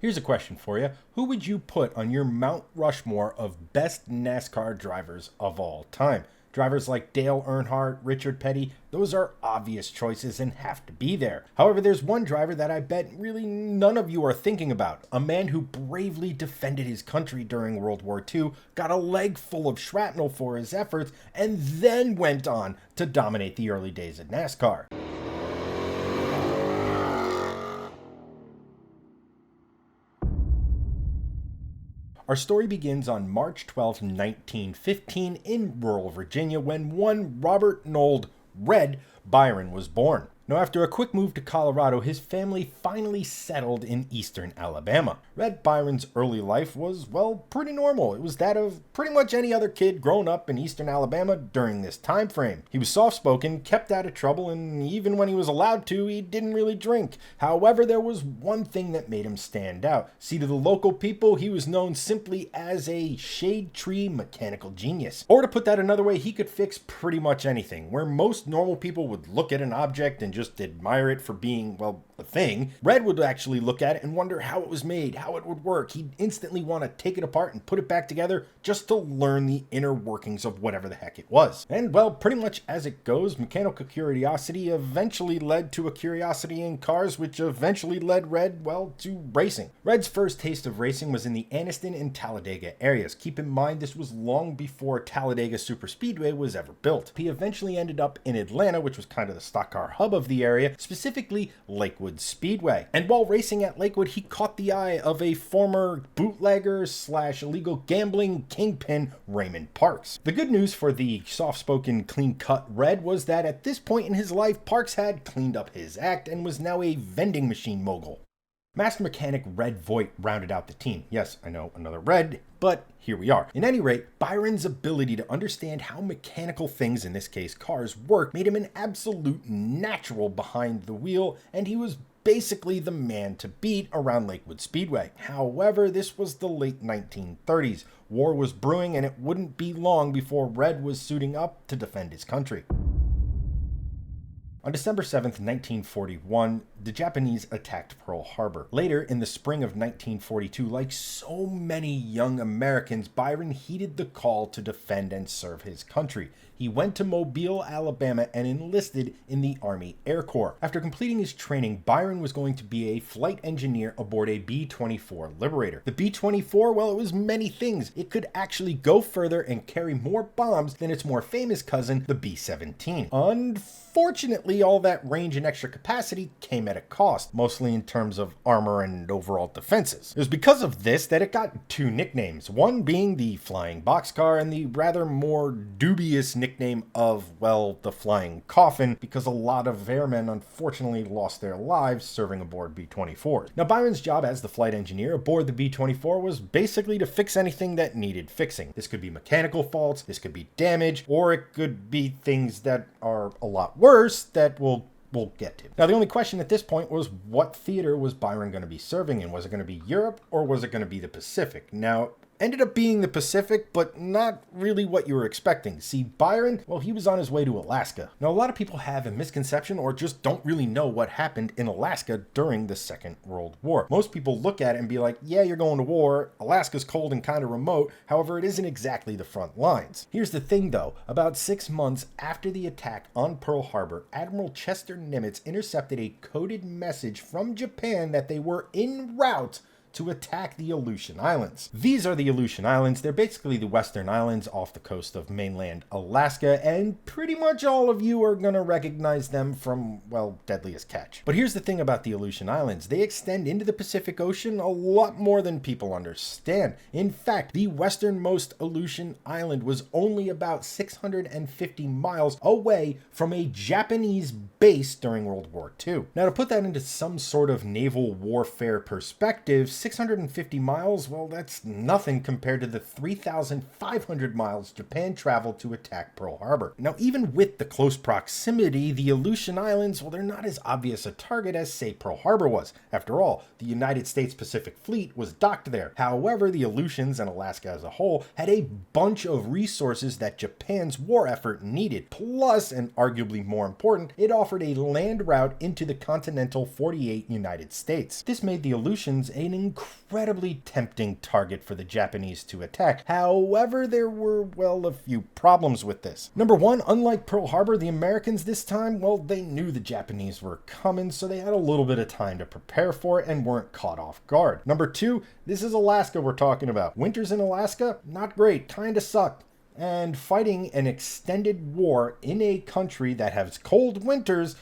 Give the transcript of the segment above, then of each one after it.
Here's a question for you. Who would you put on your Mount Rushmore of best NASCAR drivers of all time? Drivers like Dale Earnhardt, Richard Petty, those are obvious choices and have to be there. However, there's one driver that I bet really none of you are thinking about. A man who bravely defended his country during World War II, got a leg full of shrapnel for his efforts, and then went on to dominate the early days of NASCAR. Our story begins on March 12, 1915 in rural Virginia when one Robert Nold Red Byron was born. Now, after a quick move to Colorado, his family finally settled in eastern Alabama. Red Byron's early life was, well, pretty normal. It was that of pretty much any other kid grown up in eastern Alabama during this time frame. He was soft-spoken, kept out of trouble, and even when he was allowed to, he didn't really drink. However, there was one thing that made him stand out. See, to the local people, he was known simply as a SHADETREE mechanical genius. Or to put that another way, he could fix pretty much anything. Where most normal people would look at an object and just admire it for being, well, a thing, Red would actually look at it and wonder how it was made, how it would work. He'd instantly want to take it apart and put it back together just to learn the inner workings of whatever the heck it was. And, well, pretty much as it goes, mechanical curiosity eventually led to a curiosity in cars, which eventually led Red, well, to racing. Red's first taste of racing was in the Anniston and Talladega areas. Keep in mind, this was long before Talladega Superspeedway was ever built. He eventually ended up in Atlanta, which was kind of the stock car hub of the area, specifically Lakewood Speedway. And while racing at Lakewood, he caught the eye of a former bootlegger / illegal gambling kingpin, Raymond Parks. The good news for the soft-spoken, clean-cut Red was that at this point in his life, Parks had cleaned up his act and was now a vending machine mogul. Master mechanic Red Voigt rounded out the team. Yes, I know, another Red, but here we are. At any rate, Byron's ability to understand how mechanical things, in this case cars, work made him an absolute natural behind the wheel, and he was basically the man to beat around Lakewood Speedway. However, this was the late 1930s. War was brewing, and it wouldn't be long before Red was suiting up to defend his country. On December 7th, 1941, the Japanese attacked Pearl Harbor. Later, in the spring of 1942, like so many young Americans, Byron heeded the call to defend and serve his country. He went to Mobile, Alabama, and enlisted in the Army Air Corps. After completing his training, Byron was going to be a flight engineer aboard a B-24 Liberator. The B-24, well, it was many things. It could actually go further and carry more bombs than its more famous cousin, the B-17. Unfortunately, all that range and extra capacity came at a cost, mostly in terms of armor and overall defenses. It was because of this that it got two nicknames, one being the Flying Boxcar and the rather more dubious nickname of, well, the Flying Coffin, because a lot of airmen unfortunately lost their lives serving aboard B-24s. Now, Byron's job as the flight engineer aboard the B-24 was basically to fix anything that needed fixing. This could be mechanical faults, this could be damage, or it could be things that are a lot worse that we'll get to. Now, the only question at this point was, what theater was Byron going to be serving in? Was it going to be Europe, or was it going to be the Pacific? Now, ended up being the Pacific, but not really what you were expecting. See, Byron, well, he was on his way to Alaska. Now, a lot of people have a misconception or just don't really know what happened in Alaska during the Second World War. Most people look at it and be like, yeah, you're going to war. Alaska's cold and kind of remote. However, it isn't exactly the front lines. Here's the thing, though. About 6 months after the attack on Pearl Harbor, Admiral Chester Nimitz intercepted a coded message from Japan that they were en route to attack the Aleutian Islands. These are the Aleutian Islands. They're basically the western islands off the coast of mainland Alaska, and pretty much all of you are going to recognize them from, well, Deadliest Catch. But here's the thing about the Aleutian Islands. They extend into the Pacific Ocean a lot more than people understand. In fact, the westernmost Aleutian Island was only about 650 miles away from a Japanese base during World War II. Now, to put that into some sort of naval warfare perspective, 650 miles, well, that's nothing compared to the 3,500 miles Japan traveled to attack Pearl Harbor. Now, even with the close proximity, the Aleutian Islands, well, they're not as obvious a target as, say, Pearl Harbor was. After all, the United States Pacific Fleet was docked there. However, the Aleutians and Alaska as a whole had a bunch of resources that Japan's war effort needed. Plus, and arguably more important, it offered a land route into the continental 48 United States. This made the Aleutians an incredibly tempting target for the Japanese to attack. However, there were, well, a few problems with this. Number one, unlike Pearl Harbor, the Americans this time, well, they knew the Japanese were coming, so they had a little bit of time to prepare for it and weren't caught off guard. Number two, this is Alaska we're talking about. Winters in Alaska, not great, kinda suck. And fighting an extended war in a country that has cold winters,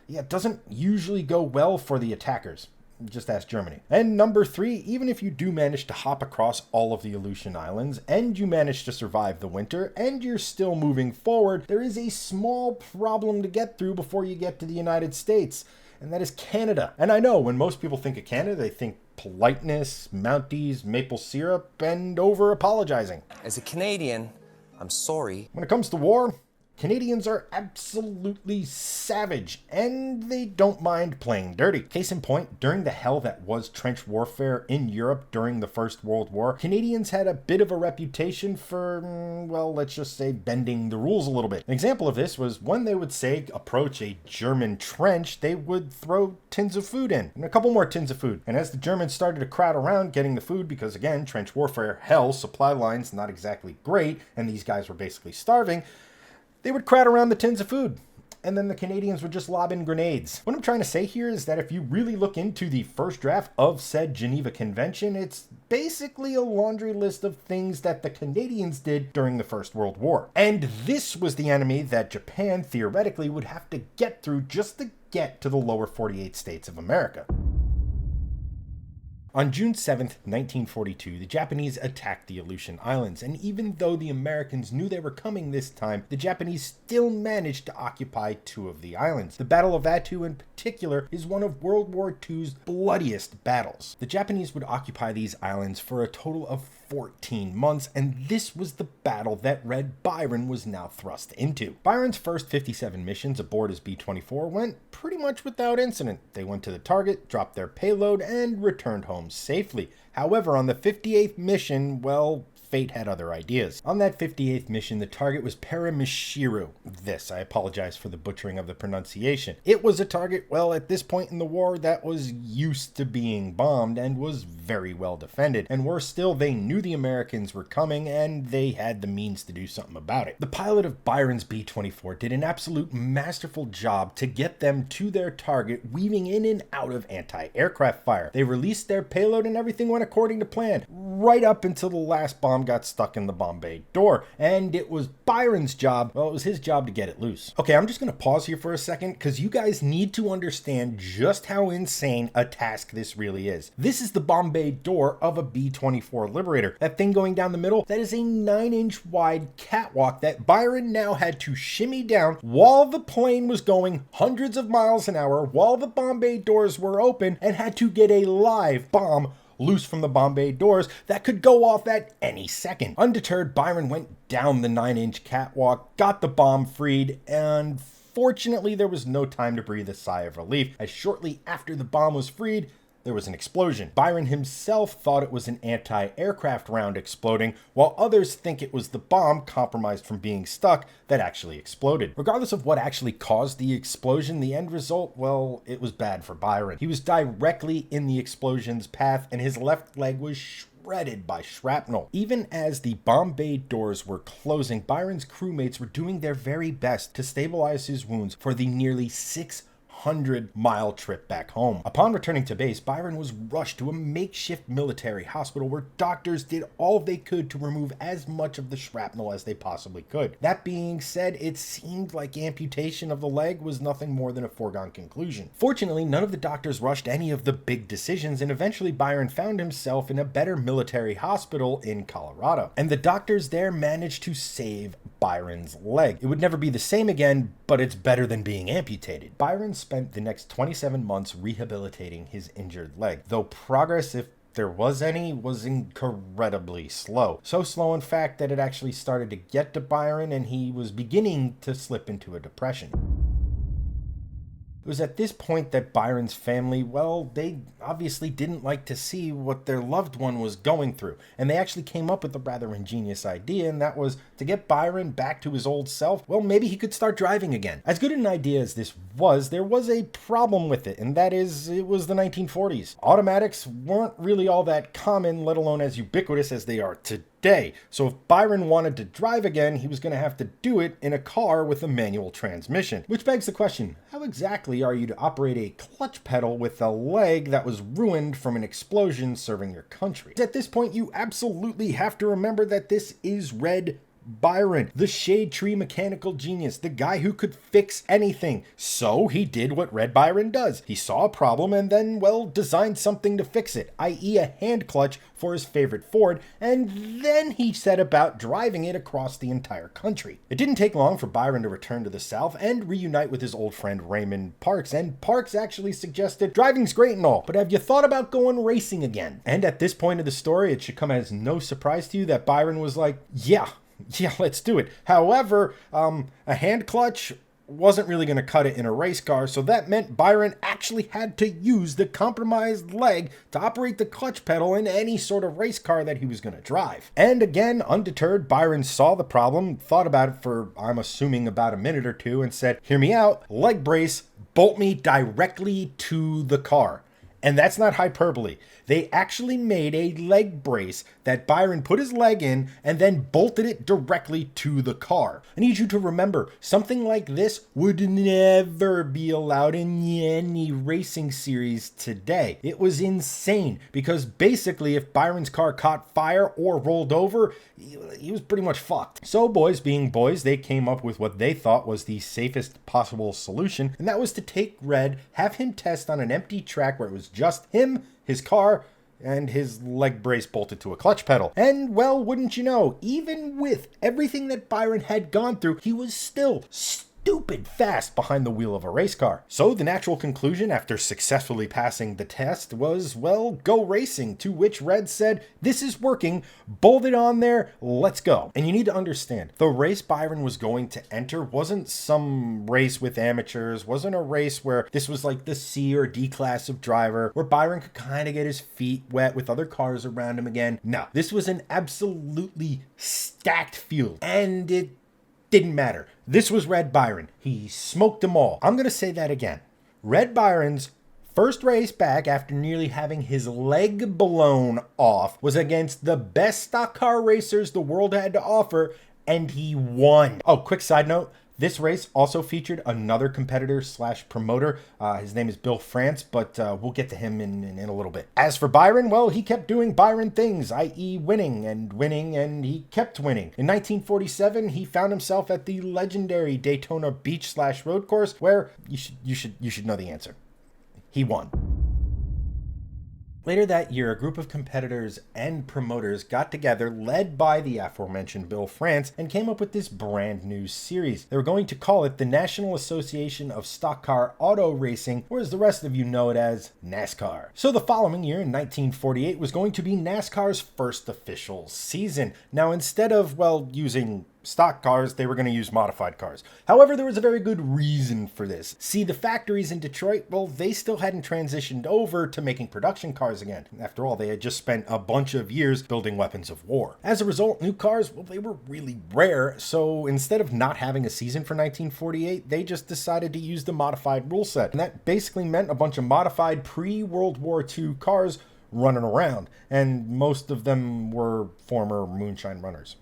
yeah, doesn't usually go well for the attackers. Just ask Germany. And number three, even if you do manage to hop across all of the Aleutian Islands and you manage to survive the winter and you're still moving forward, there is a small problem to get through before you get to the United States, and that is Canada. And I know when most people think of Canada, they think politeness, Mounties, maple syrup, and over apologizing. As a Canadian, I'm sorry. When it comes to war, Canadians are absolutely savage, and they don't mind playing dirty. Case in point, during the hell that was trench warfare in Europe during the First World War, Canadians had a bit of a reputation for, well, let's just say bending the rules a little bit. An example of this was when they would say approach a German trench, they would throw tins of food in, and a couple more tins of food. And as the Germans started to crowd around getting the food, because again, trench warfare, hell, supply lines not exactly great, and these guys were basically starving, they would crowd around the tins of food, and then the Canadians would just lob in grenades. What I'm trying to say here is that if you really look into the first draft of said Geneva Convention, it's basically a laundry list of things that the Canadians did during the First World War. And this was the enemy that Japan theoretically would have to get through just to get to the lower 48 states of America. On June 7th, 1942, the Japanese attacked the Aleutian Islands, and even though the Americans knew they were coming this time, the Japanese still managed to occupy two of the islands. The Battle of Attu in particular is one of World War II's bloodiest battles. The Japanese would occupy these islands for a total of 14 months, and this was the battle that Red Byron was now thrust into. Byron's first 57 missions aboard his B-24 went pretty much without incident. They went to the target, dropped their payload, and returned home safely. However, on the 58th mission, well, fate had other ideas. On that 58th mission, the target was Paramashiru. I apologize for the butchering of the pronunciation. It was a target, well, at this point in the war, that was used to being bombed and was very well defended. And worse still, they knew the Americans were coming and they had the means to do something about it. The pilot of Byron's B-24 did an absolute masterful job to get them to their target, weaving in and out of anti-aircraft fire. They released their payload and everything went according to plan, right up until the last bomb got stuck in the bomb bay door, and it was Byron's job, well, it was his job to get it loose. Okay, I'm just going to pause here for a second because you guys need to understand just how insane a task this really is. This is the bomb bay door of a B-24 Liberator. That thing going down the middle, that is a 9-inch wide catwalk that Byron now had to shimmy down while the plane was going hundreds of miles an hour, while the bomb bay doors were open, and had to get a live bomb loose from the bomb bay doors that could go off at any second. Undeterred, Byron went down the 9-inch catwalk, got the bomb freed, and fortunately there was no time to breathe a sigh of relief, as shortly after the bomb was freed, there was an explosion. Byron himself thought it was an anti-aircraft round exploding, while others think it was the bomb, compromised from being stuck, that actually exploded. Regardless of what actually caused the explosion, the end result, well, it was bad for Byron. He was directly in the explosion's path, and his left leg was shredded by shrapnel. Even as the bomb bay doors were closing, Byron's crewmates were doing their very best to stabilize his wounds for the nearly 600-mile trip back home. Upon returning to base, Byron was rushed to a makeshift military hospital where doctors did all they could to remove as much of the shrapnel as they possibly could. That being said, it seemed like amputation of the leg was nothing more than a foregone conclusion. Fortunately, none of the doctors rushed any of the big decisions, and eventually Byron found himself in a better military hospital in Colorado. And the doctors there managed to save Byron's leg. It would never be the same again, but it's better than being amputated. Byron spent the next 27 months rehabilitating his injured leg, though progress, if there was any, was incredibly slow. So slow, in fact, that it actually started to get to Byron and he was beginning to slip into a depression. It was at this point that Byron's family, well, they obviously didn't like to see what their loved one was going through. And they actually came up with a rather ingenious idea, and that was to get Byron back to his old self. Well, maybe he could start driving again. As good an idea as this was, there was a problem with it, and that is, it was the 1940s. Automatics weren't really all that common, let alone as ubiquitous as they are today. So if Byron wanted to drive again, he was going to have to do it in a car with a manual transmission. Which begs the question, how exactly are you to operate a clutch pedal with a leg that was ruined from an explosion serving your country? At this point, you absolutely have to remember that this is Red Byron, the SHADETREE mechanical genius, the guy who could fix anything. So he did what Red Byron does. He saw a problem and then, well, designed something to fix it, i.e. a hand clutch for his favorite Ford, and then he set about driving it across the entire country. It didn't take long for Byron to return to the South and reunite with his old friend Raymond Parks, and Parks actually suggested, driving's great and all, but have you thought about going racing again? And at this point of the story, it should come as no surprise to you that Byron was like, yeah, let's do it. However, a hand clutch wasn't really going to cut it in a race car, so that meant Byron actually had to use the compromised leg to operate the clutch pedal in any sort of race car that he was going to drive. And again, undeterred, Byron saw the problem, thought about it for, I'm assuming, about a minute or two, and said, hear me out, leg brace, bolt me directly to the car. And that's not hyperbole. They actually made a leg brace that Byron put his leg in and then bolted it directly to the car. I need you to remember, something like this would never be allowed in any racing series today. It was insane because basically if Byron's car caught fire or rolled over, he was pretty much fucked. So boys being boys, they came up with what they thought was the safest possible solution, and that was to take Red, have him test on an empty track where it was just him, his car, and his leg brace bolted to a clutch pedal. And well, wouldn't you know, even with everything that Byron had gone through, he was still stupid fast behind the wheel of a race car. So the natural conclusion after successfully passing the test was, well, go racing, to which Red said, this is working, bolt it on there, let's go. And you need to understand, the race Byron was going to enter wasn't some race with amateurs, wasn't a race where this was like the C or D class of driver, where Byron could kind of get his feet wet with other cars around him again. No, this was an absolutely stacked field, and it didn't matter. This was Red Byron. He smoked them all. I'm going to say that again. Red Byron's first race back after nearly having his leg blown off was against the best stock car racers the world had to offer, and he won. Oh, quick side note. This race also featured another competitor slash promoter. His name is Bill France, but we'll get to him in a little bit. As for Byron, well, he kept doing Byron things, i.e. winning, and he kept winning. In 1947, he found himself at the legendary Daytona Beach slash road course, where you should know the answer. He won. Later that year, a group of competitors and promoters got together, led by the aforementioned Bill France, and came up with this brand new series. They were going to call it the National Association of Stock Car Auto Racing, or as the rest of you know it as, NASCAR. So the following year, in 1948, was going to be NASCAR's first official season. Now, instead of, well, using stock cars, they were going to use modified cars. However, there was a very good reason for this. See, the factories in Detroit, well, they still hadn't transitioned over to making production cars again. After all, they had just spent a bunch of years building weapons of war. As a result, new cars, well, they were really rare, so instead of not having a season for 1948, they just decided to use the modified rule set. And that basically meant a bunch of modified pre-World War II cars running around, and most of them were former moonshine runners.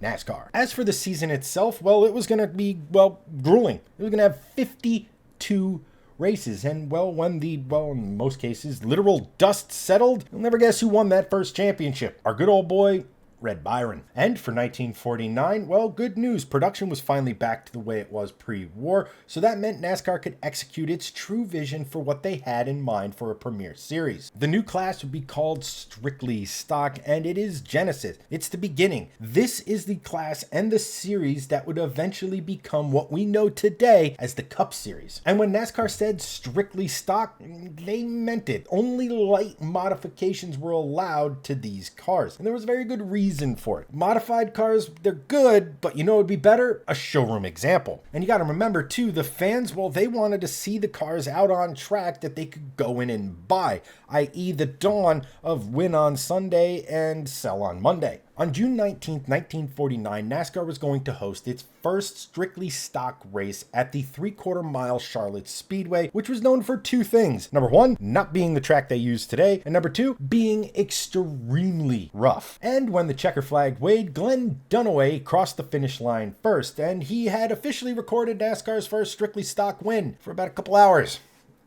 NASCAR. As for the season itself, well, it was going to be, well, grueling. It was going to have 52 races, and, well, when the, well, in most cases, literal dust settled, you'll never guess who won that first championship. Our good old boy, Red Byron. And for 1949, well, good news. Production was finally back to the way it was pre-war, so that meant NASCAR could execute its true vision for what they had in mind for a premier series. The new class would be called Strictly Stock, and it is Genesis. It's the beginning. This is the class and the series that would eventually become what we know today as the Cup Series. And when NASCAR said Strictly Stock, they meant it. Only light modifications were allowed to these cars. And there was a very good reason reason for it. Modified cars, they're good, but you know what would be better? A showroom example. And you got to remember too, the fans, well, they wanted to see the cars out on track that they could go in and buy, i.e. the dawn of win on Sunday and sell on Monday. On June 19th, 1949, NASCAR was going to host its first strictly stock race at the 3/4 mile Charlotte Speedway, which was known for two things. Number one, not being the track they use today, and number two, being extremely rough. And when the checker flag waved, Glenn Dunaway crossed the finish line first, and he had officially recorded NASCAR's first strictly stock win for about a couple hours.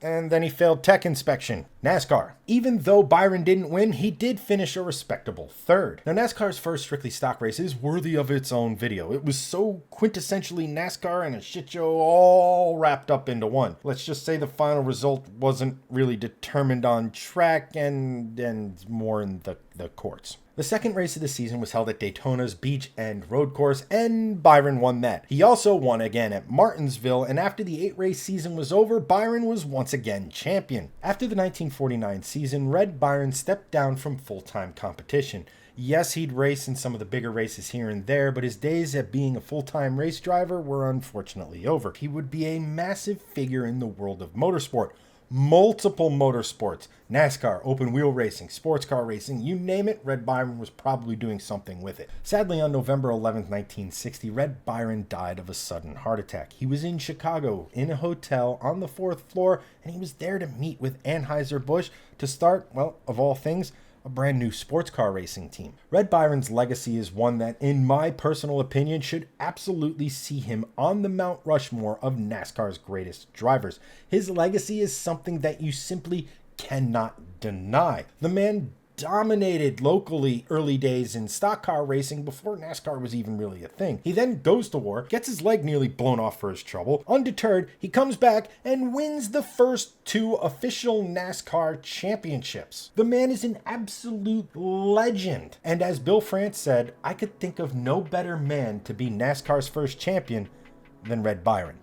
And then he failed tech inspection. NASCAR. Even though Byron didn't win, he did finish a respectable third. Now, NASCAR's first strictly stock race is worthy of its own video. It was so quintessentially NASCAR and a shit show all wrapped up into one. Let's just say the final result wasn't really determined on track and more in the courts. The second race of the season was held at Daytona's Beach End Road Course, and Byron won that. He also won again at Martinsville, and after the 8-race season was over, Byron was once again champion. After the 1949 season, Red Byron stepped down from full-time competition. Yes, he'd race in some of the bigger races here and there, but his days at being a full-time race driver were unfortunately over. He would be a massive figure in the world of motorsport. Multiple motorsports, NASCAR, open wheel racing, sports car racing, you name it, Red Byron was probably doing something with it. Sadly, on November 11th, 1960, Red Byron died of a sudden heart attack. He was in Chicago in a hotel on the 4th floor, and he was there to meet with Anheuser-Busch to start, well, of all things, a brand new sports car racing team. Red Byron's legacy is one that, in my personal opinion, should absolutely see him on the Mount Rushmore of NASCAR's greatest drivers. His legacy is something that you simply cannot deny. The man dominated locally early days in stock car racing before NASCAR was even really a thing. He then goes to war, gets his leg nearly blown off for his trouble. Undeterred, he comes back and wins the first 2 official NASCAR championships. The man is an absolute legend. And as Bill France said, I could think of no better man to be NASCAR's first champion than Red Byron.